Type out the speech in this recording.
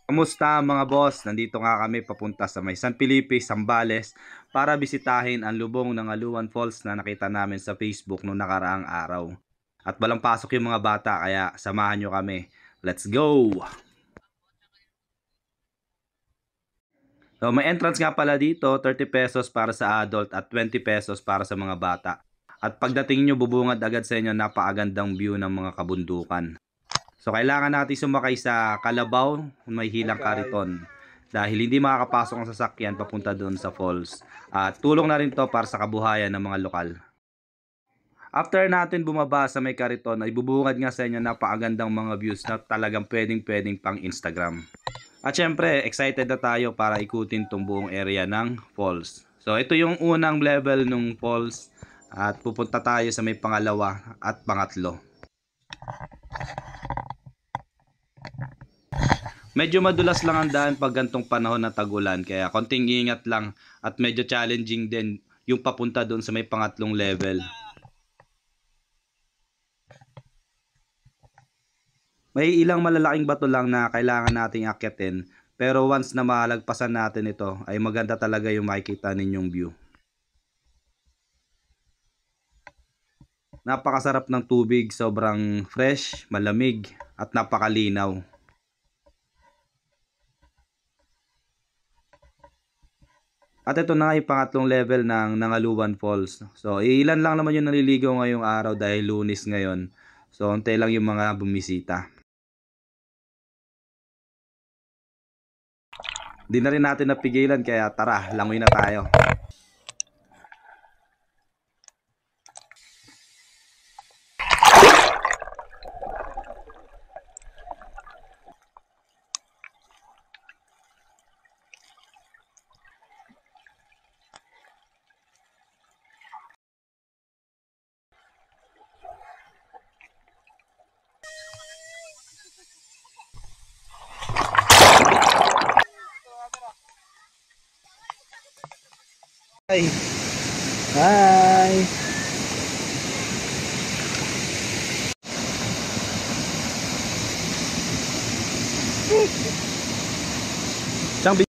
Kamusta mga boss? Nandito nga kami papunta sa may San Felipe, Zambales para bisitahin ang lubong ng Aluan Falls na nakita namin sa Facebook noong nakaraang araw. At walang pasok yung mga bata kaya samahan nyo kami. Let's go! So may entrance nga pala dito, 30 pesos para sa adult at 20 pesos para sa mga bata. At pagdating nyo bubungad agad sa inyo napakagandang view ng mga kabundukan. So kailangan natin sumakay sa Kalabaw, may hilang kariton. Dahil hindi makakapasok ang sasakyan papunta doon sa falls. At tulong na rin to para sa kabuhayan ng mga lokal. After natin bumaba sa may kariton ay bubungad nga sa inyo napakagandang mga views na talagang pwedeng pang Instagram. At syempre excited na tayo para ikutin tong buong area ng falls. So ito yung unang level ng falls at pupunta tayo sa may pangalawa at pangatlo. Medyo madulas lang ang daan pag gantong panahon ng tag-ulan kaya konting ingat lang at medyo challenging din yung papunta doon sa may pangatlong level. May ilang malalaking bato lang na kailangan nating akyatin pero once na malagpasan natin ito ay maganda talaga yung makikita ninyong view. Napakasarap ng tubig, sobrang fresh, malamig at napakalinaw. At ito na yung pangatlong level ng Nangaluban Falls. So, ilan lang naman yung naliligaw ngayong araw dahil Lunes ngayon. So, unti lang yung mga bumisita. Di na rin natin napigilan kaya tara, langoy na tayo. Hi. Hi. Chang